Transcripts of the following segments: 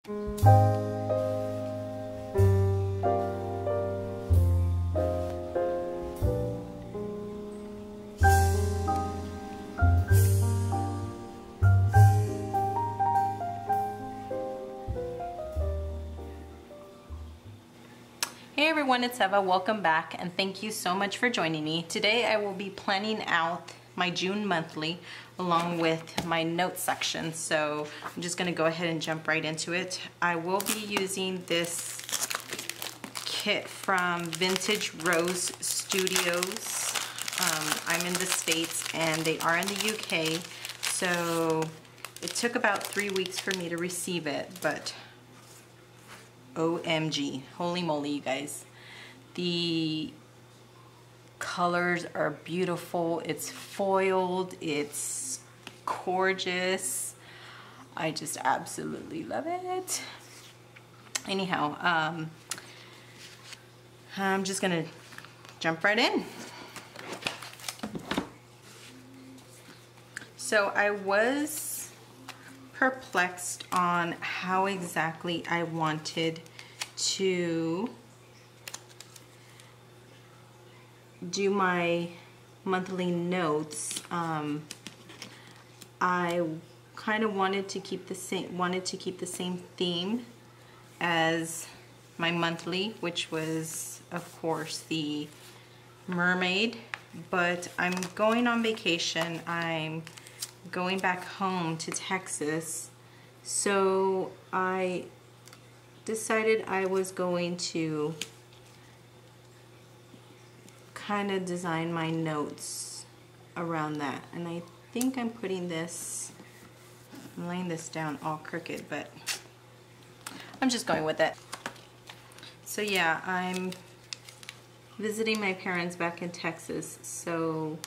Hey everyone, it's Eva. Welcome back and thank you so much for joining me. Today I will be planning out my June monthly along with my notes section. So I'm just gonna go ahead and jump right into it. I will be using this kit from Vintage Rose Studios. I'm in the States and they are in the UK. So it took about 3 weeks for me to receive it, but OMG, holy moly, you guys. The colors are beautiful. It's foiled, it's gorgeous. I just absolutely love it. Anyhow, I'm just gonna jump right in. So I was perplexed on how exactly I wanted to do my monthly notes. I kind of wanted to keep the same theme as my monthly, which was of course the mermaid, but I'm going on vacation. I'm going back home to Texas, so I decided I was going to kind of design my notes around that. And I think I'm putting this, I'm laying this down all crooked, but I'm just going with it. So yeah, I'm visiting my parents back in Texas, so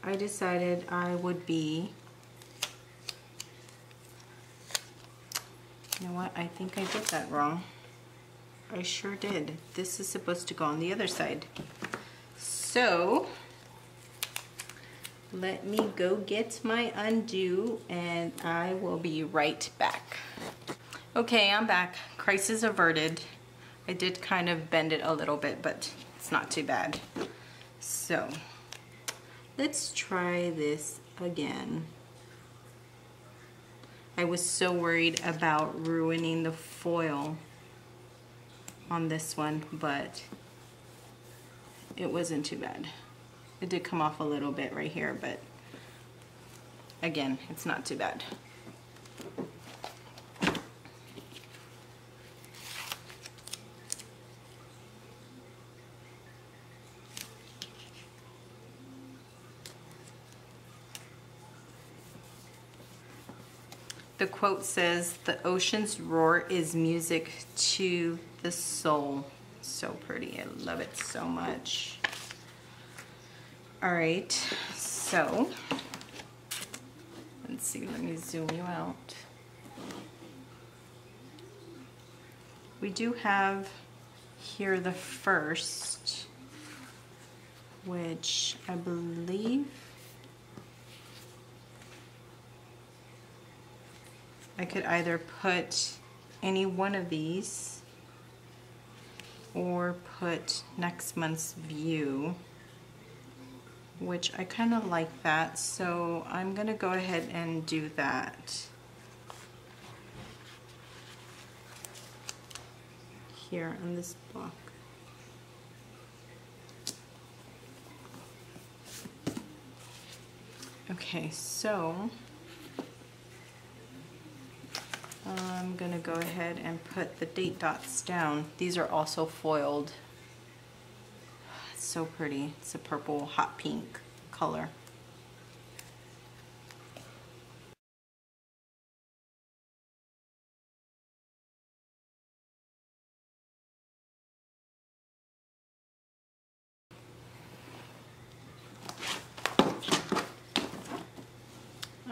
I decided I would be, you know what, I think I did that wrong. I sure did. This is supposed to go on the other side. So let me go get my undo and I will be right back. Okay, I'm back. Crisis averted. I did kind of bend it a little bit, but it's not too bad. So let's try this again. I was so worried about ruining the foil on this one, but it wasn't too bad. It did come off a little bit right here, but again, it's not too bad. The quote says, "The ocean's roar is music to the soul." So pretty. I love it so much. All right, so let's see. Let me zoom you out. We do have here the first, which I believe I could either put any one of these or put next month's view, which I kind of like that, so I'm gonna go ahead and do that here on this block. Okay, so I'm gonna go ahead and put the date dots down. These are also foiled. It's so pretty. It's a purple hot pink color.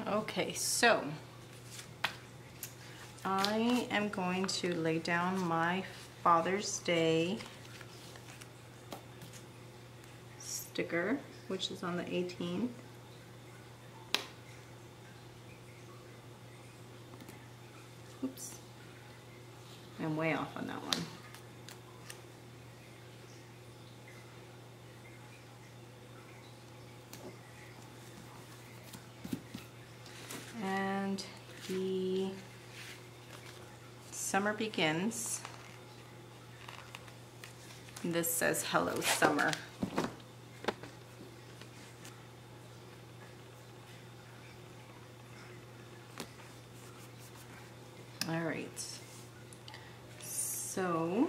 Okay, so I am going to lay down my Father's Day sticker, which is on the 18th. Oops. I'm way off on that one. And the summer begins. This says hello summer. All right, so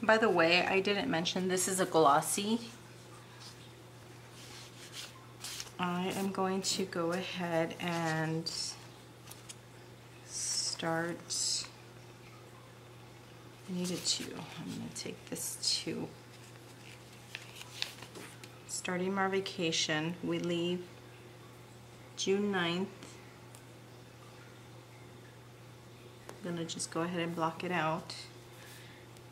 by the way, I didn't mention this is a glossy. I am going to go ahead and start. I need a 2. I'm going to take this 2. Starting our vacation, we leave June 9th. I'm going to just go ahead and block it out.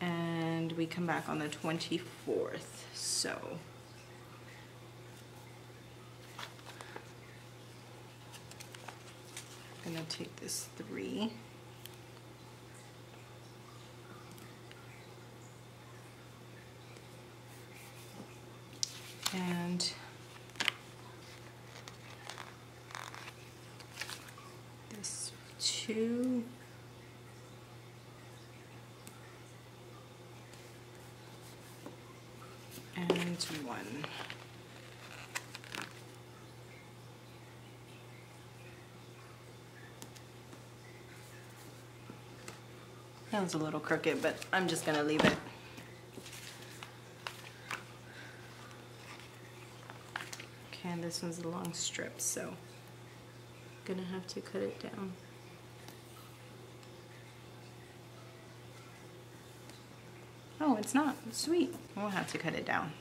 And we come back on the 24th. So I'm going to take this 3. And this 2. And 1. That was a little crooked, but I'm just going to leave it. Okay, and this one's a long strip, so I'm going to have to cut it down. Oh, it's not. Sweet. We'll have to cut it down.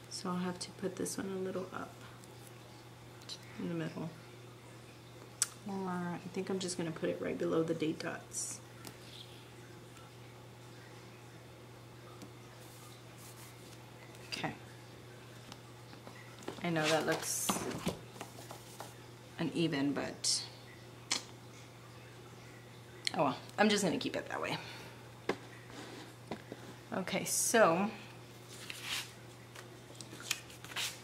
So I'll have to put this one a little up in the middle. Or I think I'm just going to put it right below the date dots. Okay. I know that looks uneven, but oh well, I'm just going to keep it that way. Okay, so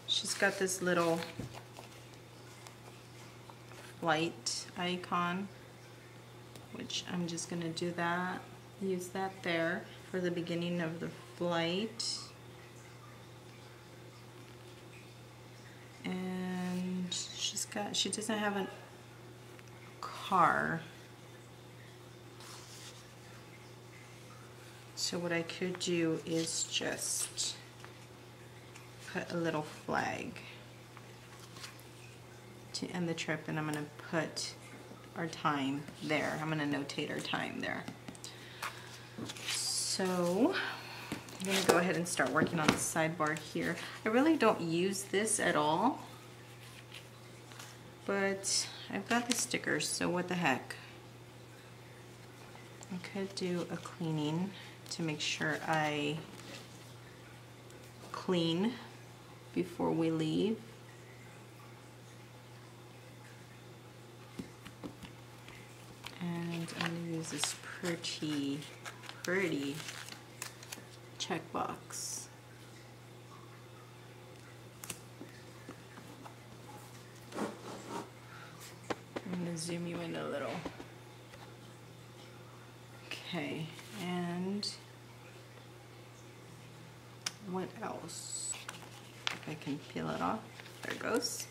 she's got this little flight icon, which I'm just going to do that, use that there for the beginning of the flight. And she doesn't have a car. So what I could do is just put a little flag to end the trip, and I'm going to put our time there. I'm going to notate our time there. So I'm going to go ahead and start working on the sidebar here. I really don't use this at all, but I've got the stickers, so what the heck. I could do a cleaning to make sure I clean before we leave. And I'm going to use this pretty checkbox. I'm going to zoom you in a little. Okay, and what else? If I can peel it off. There it goes.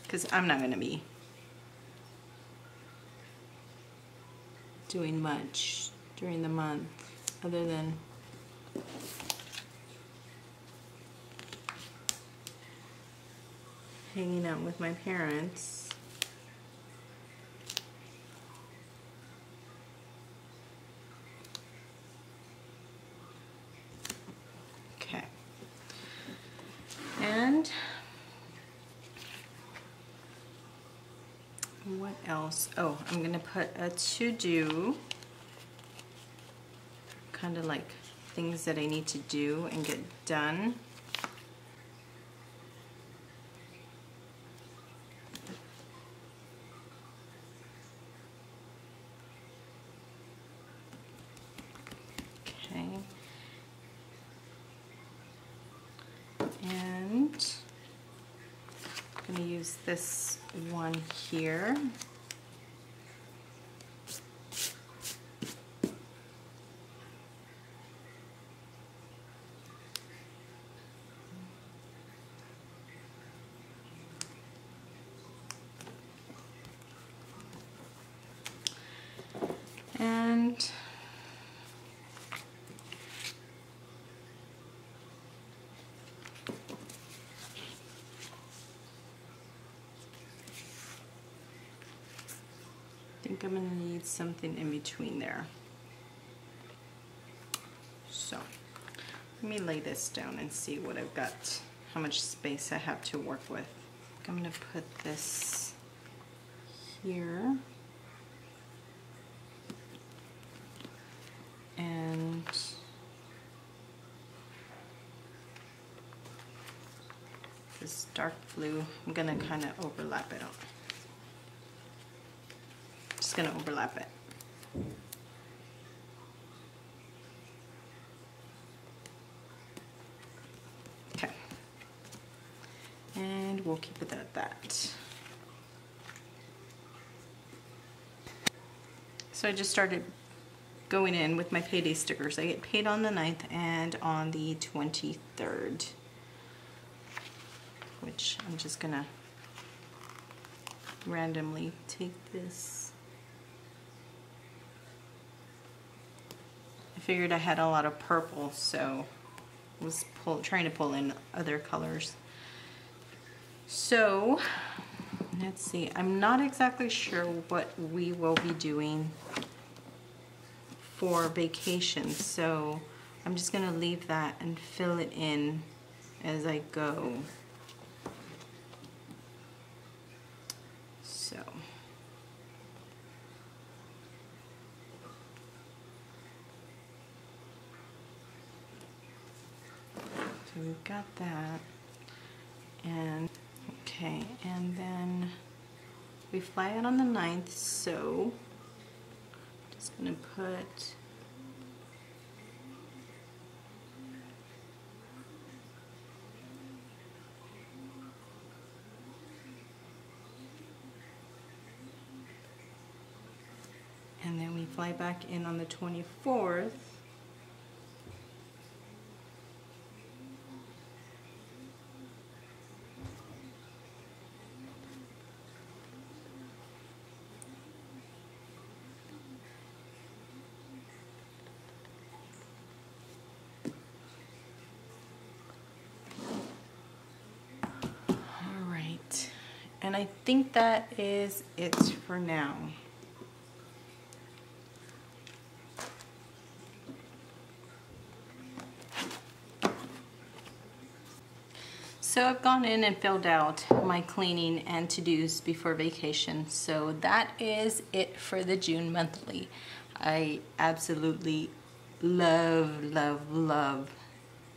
Because I'm not going to be doing much during the month other than hanging out with my parents. Okay. And What else? Oh, I'm gonna put a to-do, kind of like things that I need to do and get done. Okay. And I'm gonna use this one here. And I think I'm going to need something in between there. So let me lay this down and see what I've got, how much space I have to work with. I'm going to put this here. And this dark blue, I'm going to kind of overlap it up. Just going to overlap it. Okay. And we'll keep it at that. So I just started going in with my payday stickers. I get paid on the 9th and on the 23rd, which I'm just gonna randomly take this. I figured I had a lot of purple, so I was trying to pull in other colors. So let's see, I'm not exactly sure what we will be doing for vacation, so I'm just gonna leave that and fill it in as I go. So we've got that, and okay, and then we fly out on the 9th, so just gonna put and then we fly back in on the 24th. And I think that is it for now. So I've gone in and filled out my cleaning and to-dos before vacation. So that is it for the June monthly. I absolutely love, love, love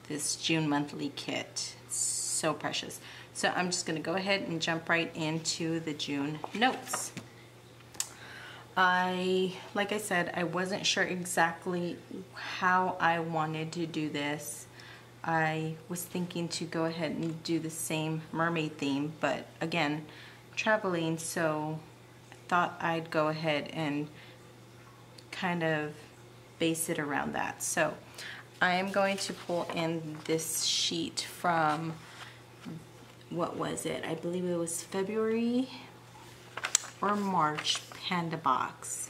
this June monthly kit. It's so precious. So I'm just gonna go ahead and jump right into the June notes. Like I said, I wasn't sure exactly how I wanted to do this. I was thinking to go ahead and do the same mermaid theme, but again, traveling, so I thought I'd go ahead and kind of base it around that. So I am going to pull in this sheet from, what was it? I believe it was February or March Panda Box.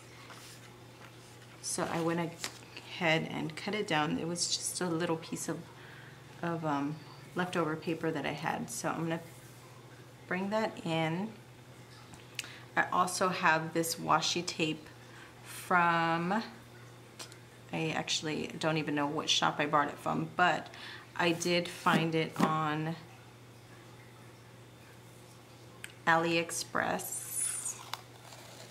So I went ahead and cut it down. It was just a little piece of leftover paper that I had. So I'm gonna bring that in. I also have this washi tape from, I actually don't even know what shop I bought it from, but I did find it on AliExpress.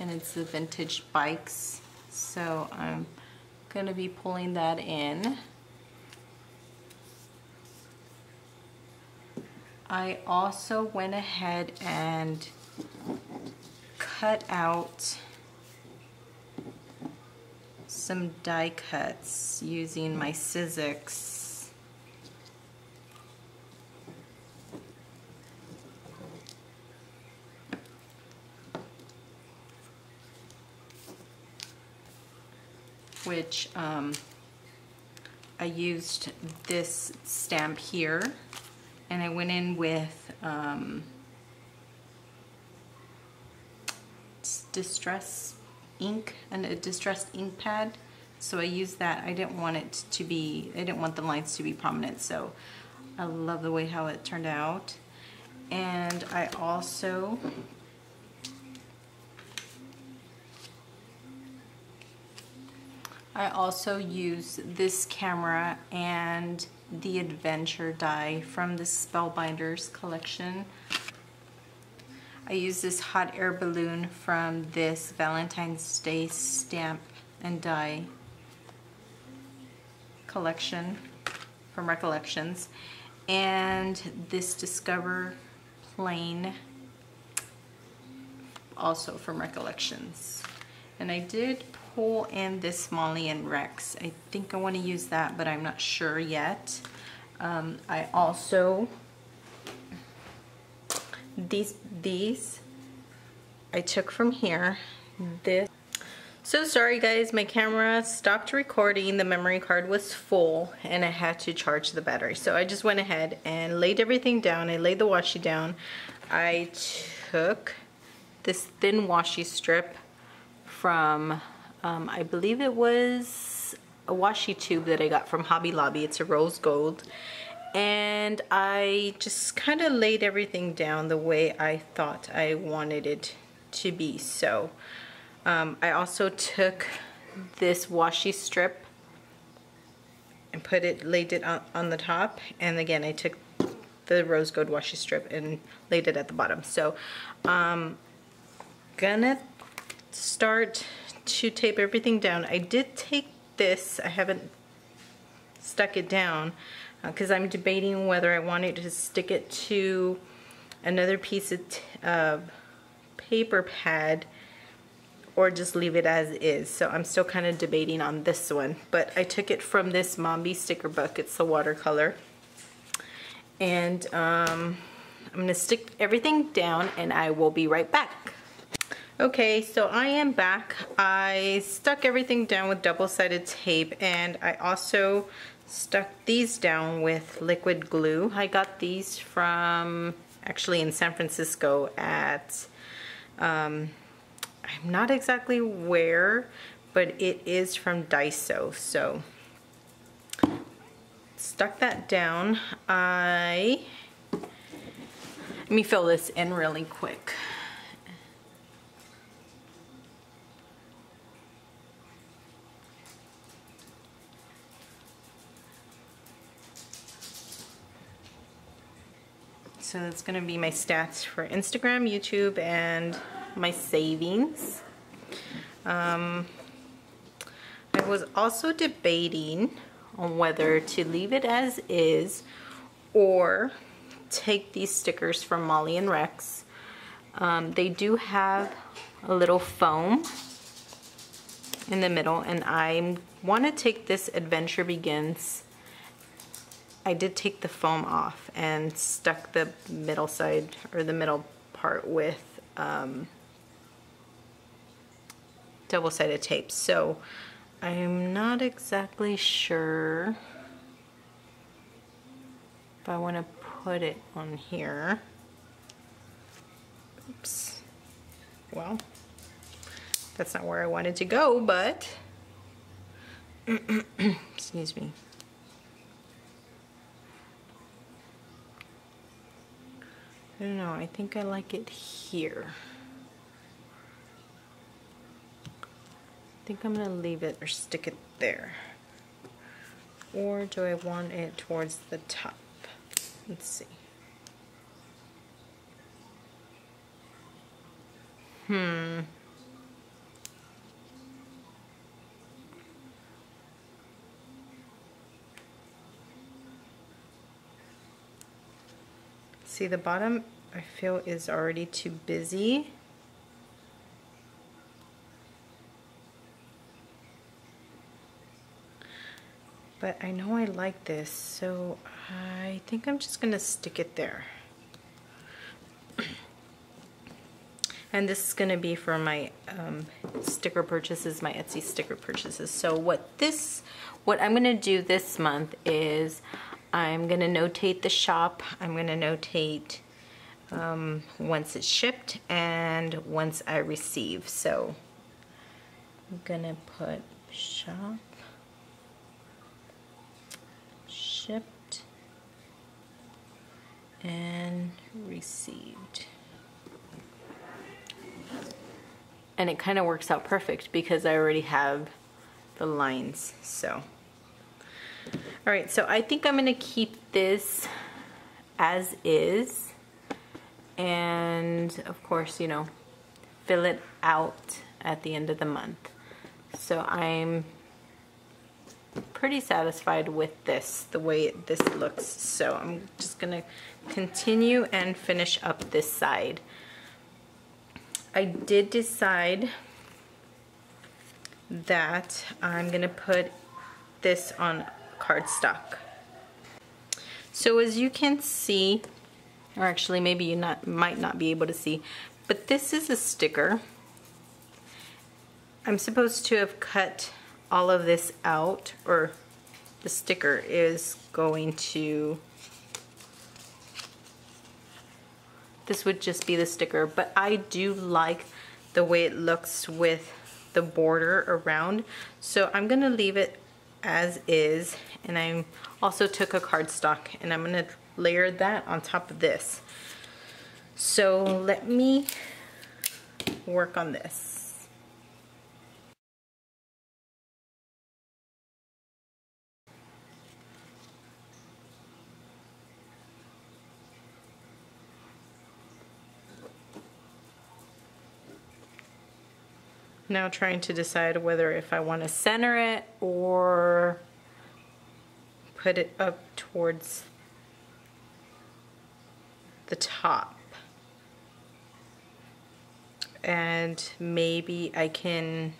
and it's the vintage bikes. So I'm gonna be pulling that in. I also went ahead and cut out some die cuts using my XOXO. Which I used this stamp here, and I went in with distress ink and a distressed ink pad. So I used that. I didn't want the lines to be prominent, so I love the way how it turned out. And I also use this camera and the adventure die from the Spellbinders collection. I use this hot air balloon from this Valentine's Day stamp and die collection from Recollections, and this Discover plane also from Recollections. And I did pull in this Molly and Rex. I think I want to use that, but I'm not sure yet. I also, these I took from here. So sorry guys, my camera stopped recording. The memory card was full and I had to charge the battery. So I just went ahead and laid everything down. I laid the washi down. I took this thin washi strip from, I believe it was a washi tube that I got from Hobby Lobby. It's a rose gold. And I just kind of laid everything down the way I thought I wanted it to be. So I also took this washi strip and laid it on the top, and again I took the rose gold washi strip and laid it at the bottom. So gonna start to tape everything down. I did take this, I haven't stuck it down because I'm debating whether I wanted to stick it to another piece of paper pad or just leave it as is. So I'm still kind of debating on this one, but I took it from this Mombi sticker book. It's the watercolor, and I'm gonna stick everything down and I will be right back. Okay, so I am back. I stuck everything down with double-sided tape, and I also stuck these down with liquid glue. I got these from, actually in San Francisco at, I'm not exactly where, but it is from Daiso. So stuck that down. Let me fill this in really quick. So that's gonna be my stats for Instagram, YouTube, and my savings. I was also debating on whether to leave it as is or take these stickers from Molly and Rex. They do have a little foam in the middle, and I want to take this Adventure Begins. I did take the foam off and stuck the middle side, or the middle part, with double-sided tape. So I'm not exactly sure if I want to put it on here. Oops. Well, that's not where I wanted to go, but excuse me. I don't know, I think I like it here. I think I'm gonna leave it or stick it there. Or do I want it towards the top? Let's see. See, the bottom I feel is already too busy. But I know I like this, so I think I'm just gonna stick it there. And this is gonna be for my sticker purchases, my Etsy sticker purchases. So what I'm gonna do this month is I'm gonna notate the shop. I'm gonna notate once it's shipped and once I receive. So I'm gonna put shop, shipped, and received. And it kind of works out perfect because I already have the lines. So, all right, so I think I'm gonna keep this as is, and of course, you know, fill it out at the end of the month. So I'm pretty satisfied with this, the way this looks. So I'm just gonna continue and finish up this side. I did decide that I'm gonna put this on cardstock. So as you can see, or actually maybe you might not be able to see, but this is a sticker. I'm supposed to have cut all of this out, or the sticker is going to, this would just be the sticker, but I do like the way it looks with the border around, so I'm gonna leave it as is. And I also took a cardstock and I'm gonna layer that on top of this. So let me work on this. Now trying to decide whether if I want to center it or put it up towards the top. And maybe I can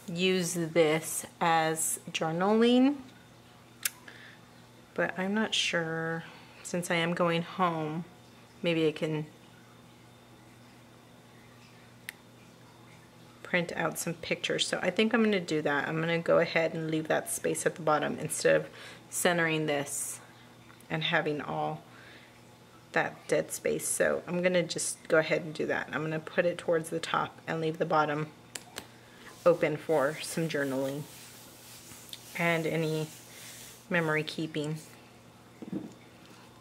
use this as journaling, but I'm not sure. Since I am going home, maybe I can print out some pictures. So I think I'm going to do that. I'm going to go ahead and leave that space at the bottom instead of centering this and having all that dead space. So I'm going to just go ahead and do that. I'm going to put it towards the top and leave the bottom open for some journaling and any memory keeping.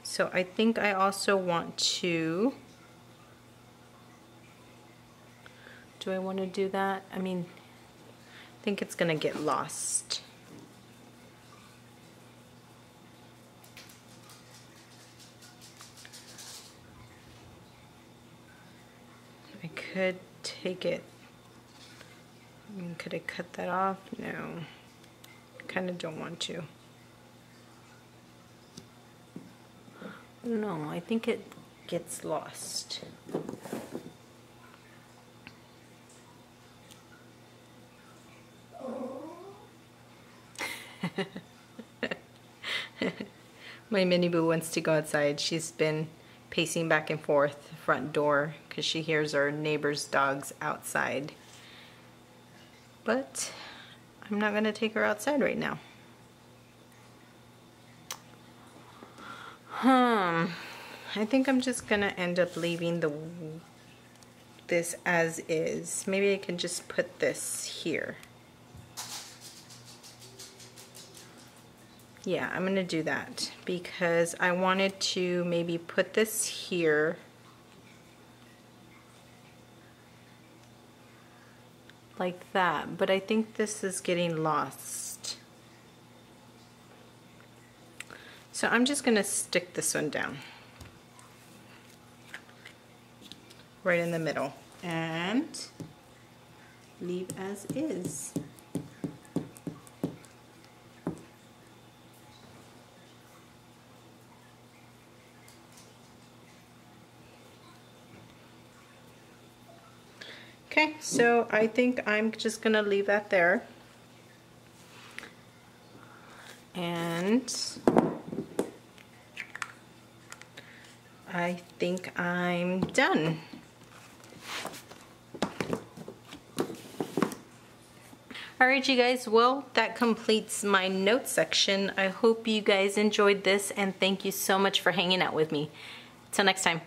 So I think I also want to, do I want to do that? I mean, I think it's gonna get lost. I could take it, I mean, could I cut that off? No, kind of don't want to. No, I think it gets lost. My mini boo wants to go outside. She's been pacing back and forth the front door because she hears our neighbor's dogs outside. But I'm not going to take her outside right now. I think I'm just going to end up leaving this as is. Maybe I can just put this here. Yeah, I'm gonna do that because I wanted to maybe put this here like that, but I think this is getting lost. So I'm just gonna stick this one down right in the middle and leave as is. Okay, so I think I'm just gonna leave that there. And I think I'm done. Alright you guys, well that completes my notes section. I hope you guys enjoyed this and thank you so much for hanging out with me. Till next time.